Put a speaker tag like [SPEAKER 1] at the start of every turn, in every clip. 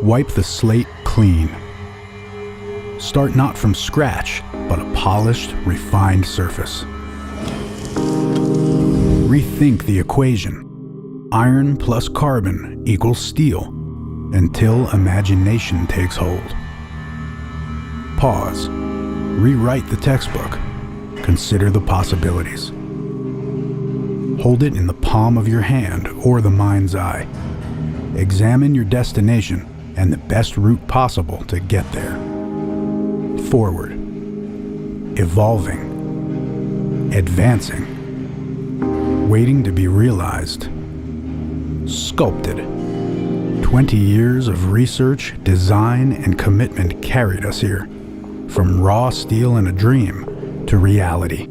[SPEAKER 1] Wipe the slate clean. Start not from scratch, but a polished, refined surface. Rethink the equation. Iron plus carbon equals steel, until imagination takes hold. Pause. Rewrite the textbook. Consider the possibilities. Hold it in the palm of your hand or the mind's eye. Examine your destination and the best route possible to get there. Forward. Evolving. Advancing. Waiting to be realized. Sculpted. 20 years of research, design, and commitment carried us here. From raw steel and a dream to reality.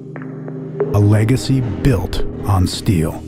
[SPEAKER 1] A legacy built on steel.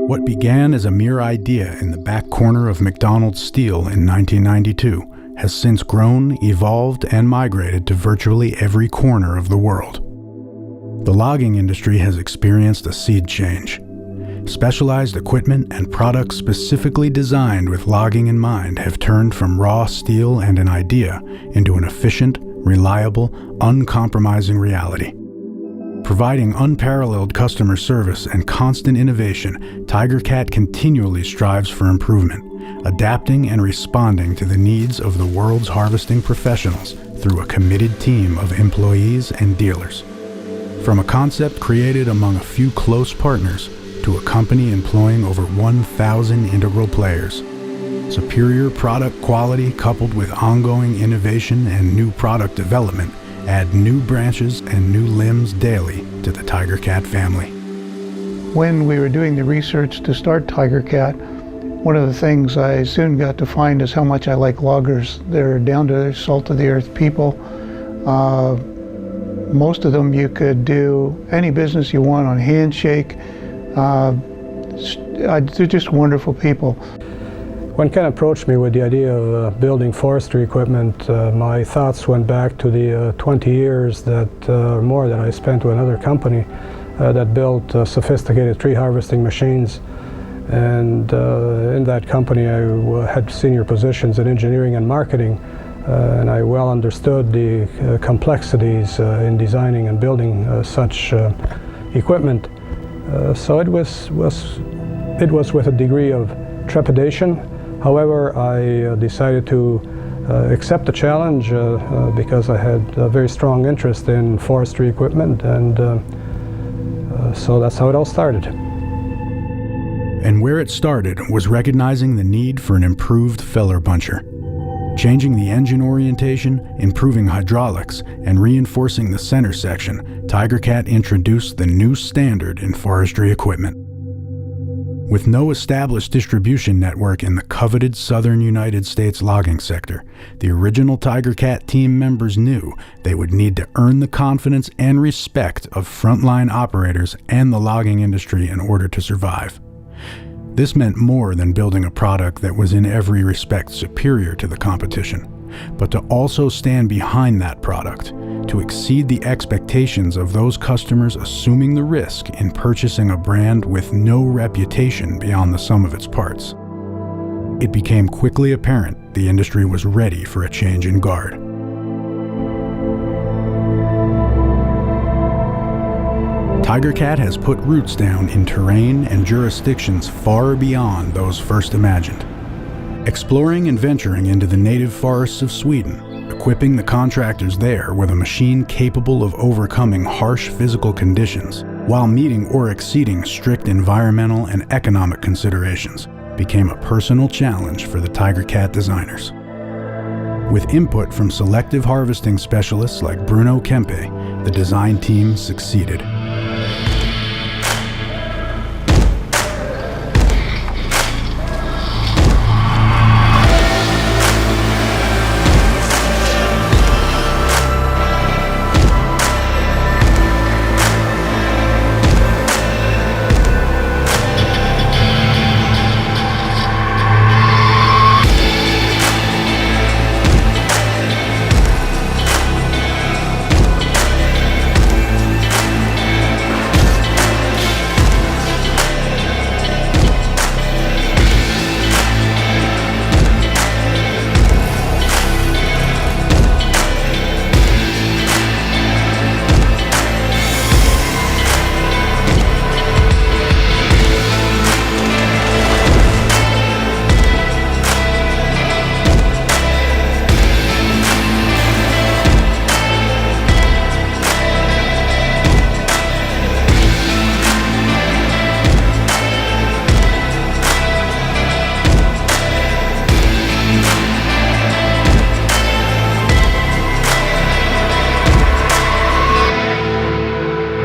[SPEAKER 1] What began as a mere idea in the back corner of McDonald's Steel in 1992 has since grown, evolved, and migrated to virtually every corner of the world. The logging industry has experienced a sea change. Specialized equipment and products specifically designed with logging in mind have turned from raw steel and an idea into an efficient, reliable, uncompromising reality. Providing unparalleled customer service and constant innovation, Tigercat continually strives for improvement, adapting and responding to the needs of the world's harvesting professionals through a committed team of employees and dealers. From a concept created among a few close partners to a company employing over 1,000 integral players, superior product quality coupled with ongoing innovation and new product development add new branches and new limbs daily to the Tigercat family.
[SPEAKER 2] When we were doing the research to start Tigercat, one of the things I soon got to find is how much I like loggers. They're down-to-earth, salt-of-the-earth people. Most of them you could do any business you want on handshake. They're just wonderful people.
[SPEAKER 3] When Ken approached me with the idea of building forestry equipment, my thoughts went back to the 20 years more that I spent with another company that built sophisticated tree harvesting machines. And in that company I had senior positions in engineering and marketing, and I well understood the complexities in designing and building such equipment. So it was with a degree of trepidation. However, I decided to accept the challenge because I had a very strong interest in forestry equipment, and so that's how it all started.
[SPEAKER 1] And where it started was recognizing the need for an improved feller buncher. Changing the engine orientation, improving hydraulics, and reinforcing the center section, Tigercat introduced the new standard in forestry equipment. With no established distribution network in the coveted southern United States logging sector, the original Tigercat team members knew they would need to earn the confidence and respect of frontline operators and the logging industry in order to survive. This meant more than building a product that was in every respect superior to the competition, but to also stand behind that product, to exceed the expectations of those customers assuming the risk in purchasing a brand with no reputation beyond the sum of its parts. It became quickly apparent the industry was ready for a change in guard. Tigercat has put roots down in terrain and jurisdictions far beyond those first imagined. Exploring and venturing into the native forests of Sweden, equipping the contractors there with a machine capable of overcoming harsh physical conditions while meeting or exceeding strict environmental and economic considerations, became a personal challenge for the Tigercat designers. With input from selective harvesting specialists like Bruno Kempe, the design team succeeded.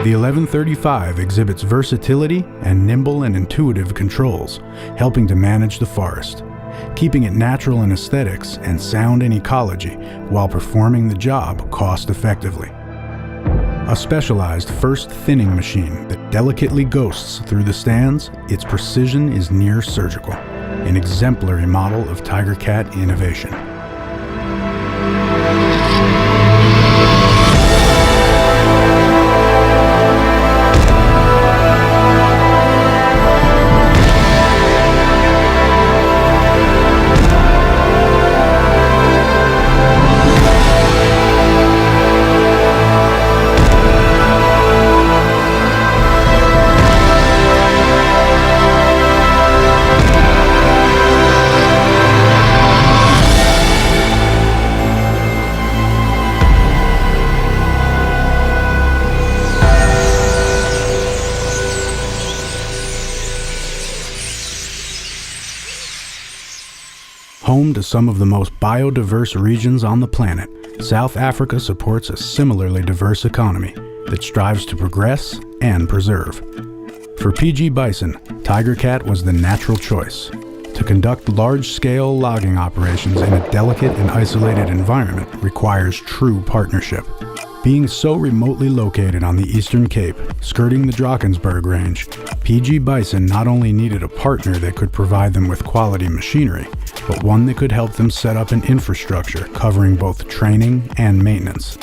[SPEAKER 1] The 1135 exhibits versatility and nimble and intuitive controls, helping to manage the forest, keeping it natural in aesthetics and sound in ecology while performing the job cost-effectively. A specialized first thinning machine that delicately ghosts through the stands, its precision is near surgical, an exemplary model of Tigercat innovation. Home to some of the most biodiverse regions on the planet, South Africa supports a similarly diverse economy that strives to progress and preserve. For PG Bison, Tigercat was the natural choice. To conduct large-scale logging operations in a delicate and isolated environment requires true partnership. Being so remotely located on the Eastern Cape, skirting the Drakensberg Range, PG Bison not only needed a partner that could provide them with quality machinery, but one that could help them set up an infrastructure covering both training and maintenance.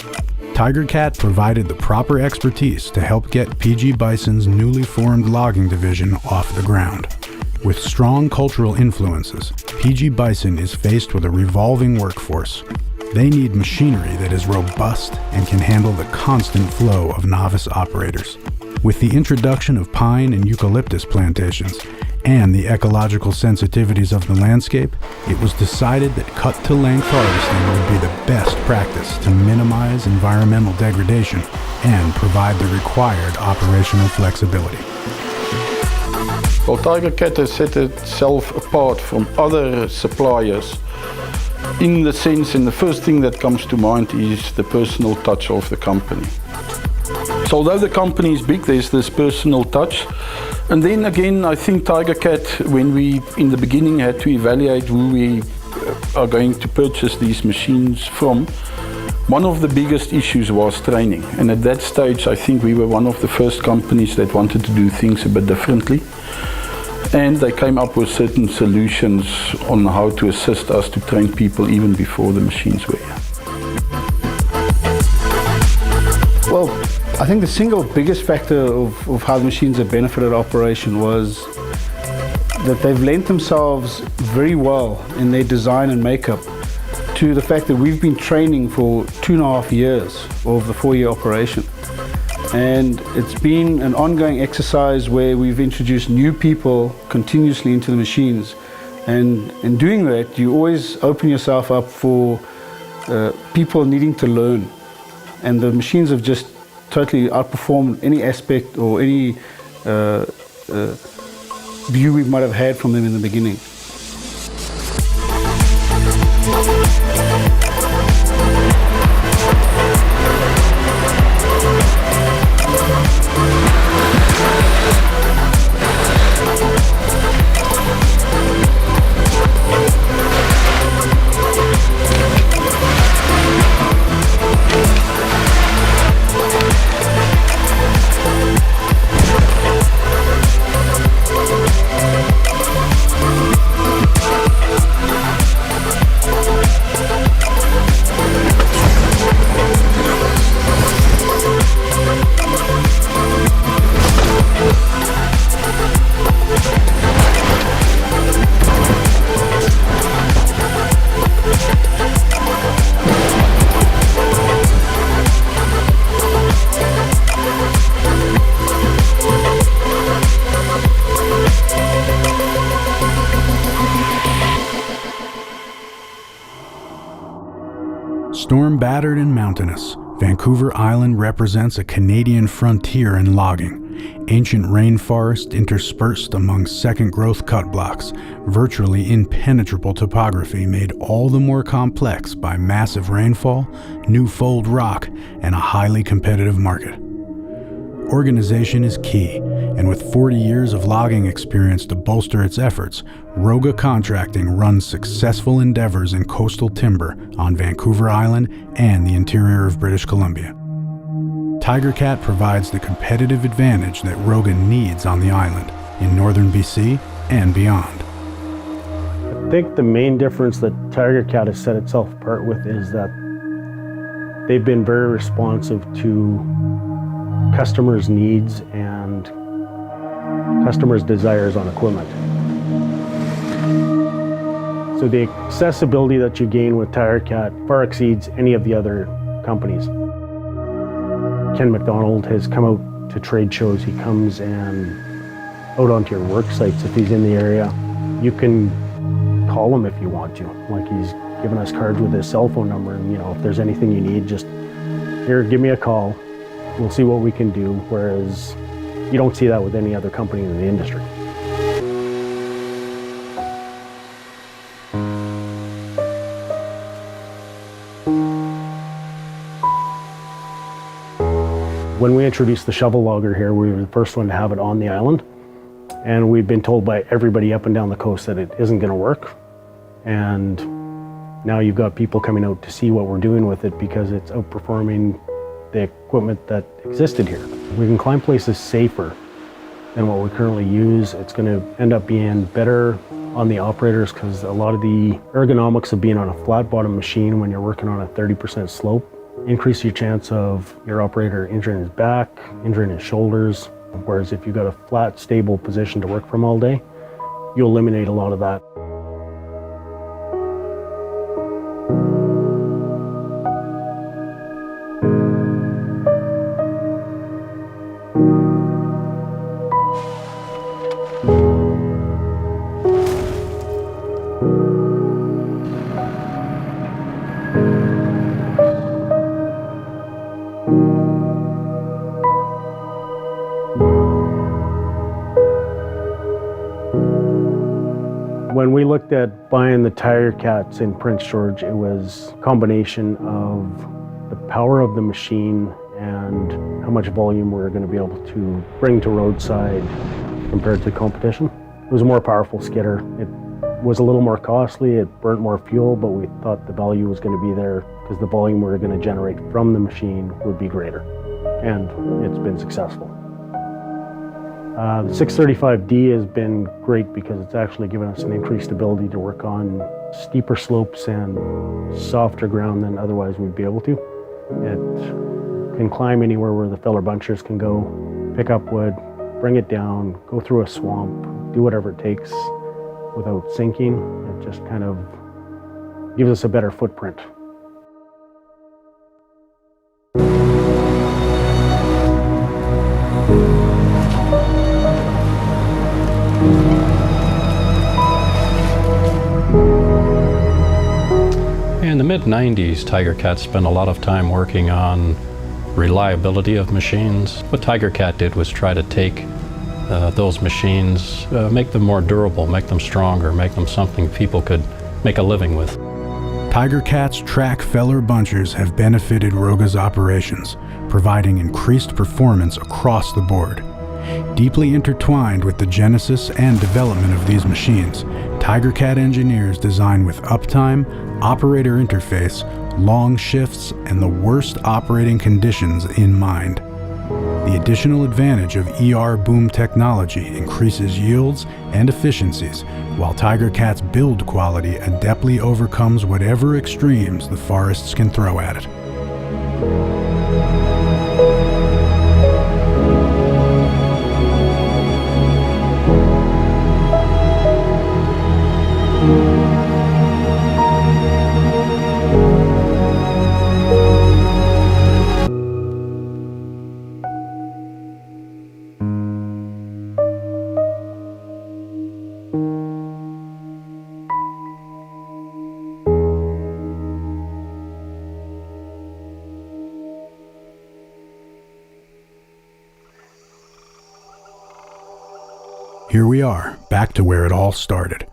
[SPEAKER 1] Tigercat provided the proper expertise to help get PG Bison's newly formed logging division off the ground. With strong cultural influences, PG Bison is faced with a revolving workforce. They need machinery that is robust and can handle the constant flow of novice operators. With the introduction of pine and eucalyptus plantations and the ecological sensitivities of the landscape, it was decided that cut-to-length harvesting would be the best practice to minimize environmental degradation and provide the required operational flexibility.
[SPEAKER 4] Well, Tigercat has set itself apart from other suppliers in the sense, and the first thing that comes to mind is the personal touch of the company. So although the company is big, there's this personal touch. And then again, I think Tigercat, when we in the beginning had to evaluate who we are going to purchase these machines from, one of the biggest issues was training. And at that stage, I think we were one of the first companies that wanted to do things a bit differently. And they came up with certain solutions on how to assist us to train people even before the machines were here.
[SPEAKER 5] Well, I think the single biggest factor of how the machines have benefited operation was that they've lent themselves very well in their design and makeup to the fact that we've been training for 2.5 years of the 4-year operation. And it's been an ongoing exercise where we've introduced new people continuously into the machines. And in doing that, you always open yourself up for people needing to learn. And the machines have just totally outperformed any aspect or any view we might have had from them in the beginning.
[SPEAKER 1] Storm-battered and mountainous, Vancouver Island represents a Canadian frontier in logging. Ancient rainforest interspersed among second-growth cut blocks, virtually impenetrable topography made all the more complex by massive rainfall, new fold rock, and a highly competitive market. Organization is key, and with 40 years of logging experience to bolster its efforts, Roga Contracting runs successful endeavors in coastal timber on Vancouver Island and the interior of British Columbia. Tigercat provides the competitive advantage that Roga needs on the island, in northern BC and beyond.
[SPEAKER 6] I think the main difference that Tigercat has set itself apart with is that they've been very responsive to customers' needs and customers' desires on equipment. So the accessibility that you gain with Tigercat far exceeds any of the other companies. Ken McDonald has come out to trade shows. He comes and out onto your work sites if he's in the area. You can call him if you want to. Like, he's given us cards with his cell phone number, and if there's anything you need, just here, give me a call. We'll see what we can do, whereas you don't see that with any other company in the industry. When we introduced the shovel logger here, we were the first one to have it on the island. And we've been told by everybody up and down the coast that it isn't going to work. And now you've got people coming out to see what we're doing with it because it's outperforming the equipment that existed here. We can climb places safer than what we currently use. It's going to end up being better on the operators because a lot of the ergonomics of being on a flat bottom machine when you're working on a 30% slope increase your chance of your operator injuring his back, injuring his shoulders. Whereas if you've got a flat, stable position to work from all day, you eliminate a lot of that. When we looked at buying the Tigercats in Prince George, it was a combination of the power of the machine and how much volume we were going to be able to bring to roadside compared to competition. It was a more powerful skidder. It was a little more costly, it burnt more fuel, but we thought the value was going to be there because the volume we were going to generate from the machine would be greater. And it's been successful. The 635D has been great because it's actually given us an increased ability to work on steeper slopes and softer ground than otherwise we'd be able to. It can climb anywhere where the feller bunchers can go, pick up wood, bring it down, go through a swamp, do whatever it takes without sinking. It just kind of gives us a better footprint.
[SPEAKER 7] In the mid-90s, Tigercat spent a lot of time working on reliability of machines. What Tigercat did was try to take those machines, make them more durable, make them stronger, make them something people could make a living with.
[SPEAKER 1] Tigercat's track feller bunchers have benefited Roga's operations, providing increased performance across the board. Deeply intertwined with the genesis and development of these machines, Tigercat engineers design with uptime, operator interface, long shifts, and the worst operating conditions in mind. The additional advantage of ER boom technology increases yields and efficiencies, while Tigercat's build quality adeptly overcomes whatever extremes the forests can throw at it. Here we are, back to where it all started,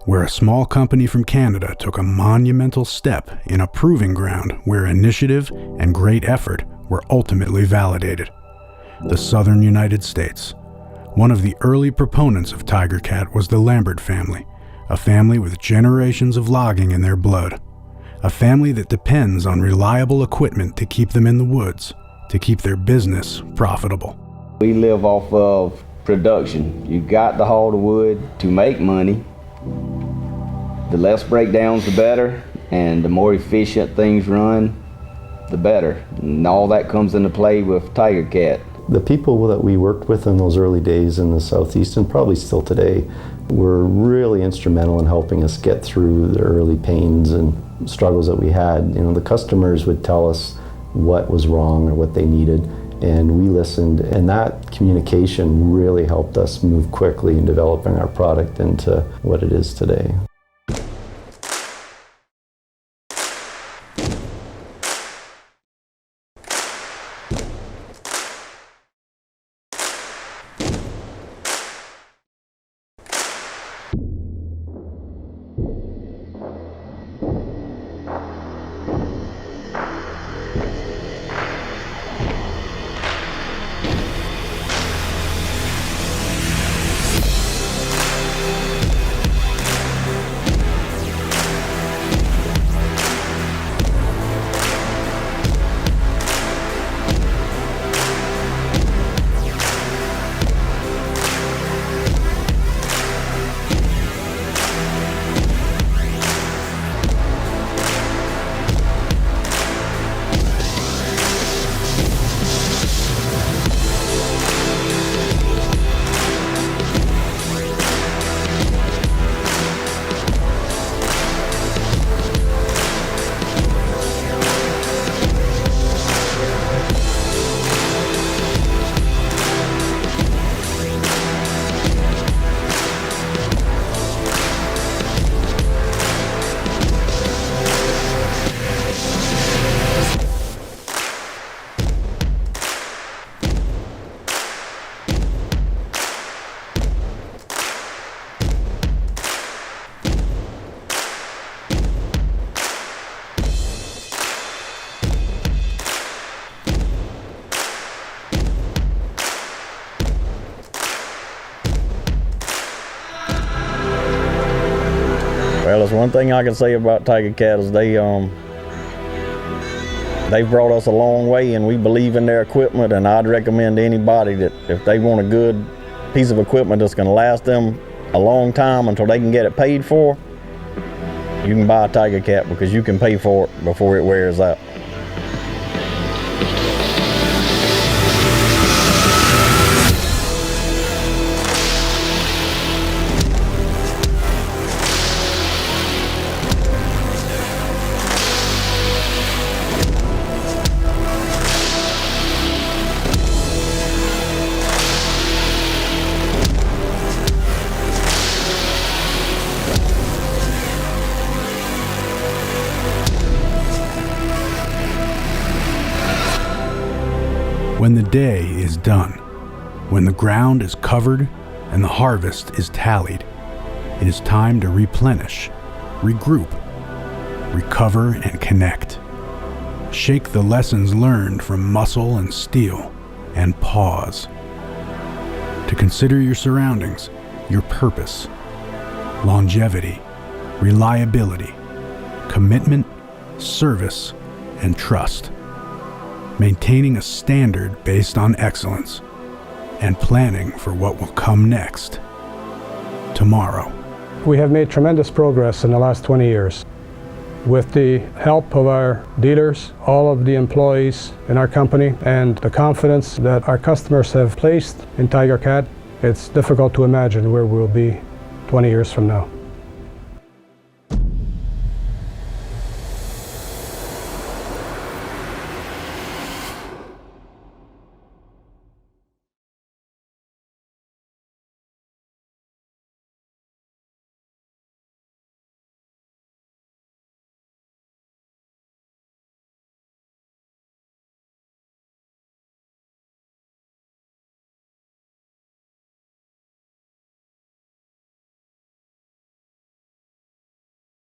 [SPEAKER 1] where a small company from Canada took a monumental step in a proving ground where initiative and great effort were ultimately validated. The southern United States. One of the early proponents of Tigercat was the Lambert family, a family with generations of logging in their blood, a family that depends on reliable equipment to keep them in the woods, to keep their business profitable.
[SPEAKER 8] We live off of production. You got to haul the wood to make money. The less breakdowns, the better, and the more efficient things run, the better. And all that comes into play with Tigercat.
[SPEAKER 9] The people that we worked with in those early days in the Southeast, and probably still today, were really instrumental in helping us get through the early pains and struggles that we had. You know, the customers would tell us what was wrong or what they needed, and we listened, and that communication really helped us move quickly in developing our product into what it is today.
[SPEAKER 10] Well, there's one thing I can say about Tigercat is they've brought us a long way, and we believe in their equipment, and I'd recommend to anybody that if they want a good piece of equipment that's going to last them a long time until they can get it paid for, you can buy a Tigercat because you can pay for it before it wears out.
[SPEAKER 1] When the day is done, when the ground is covered and the harvest is tallied, it is time to replenish, regroup, recover and connect. Shake the lessons learned from muscle and steel and pause. To consider your surroundings, your purpose, longevity, reliability, commitment, service, and trust. Maintaining a standard based on excellence, and planning for what will come next, tomorrow.
[SPEAKER 3] We have made tremendous progress in the last 20 years. With the help of our dealers, all of the employees in our company, and the confidence that our customers have placed in Tigercat, it's difficult to imagine where we'll be 20 years from now.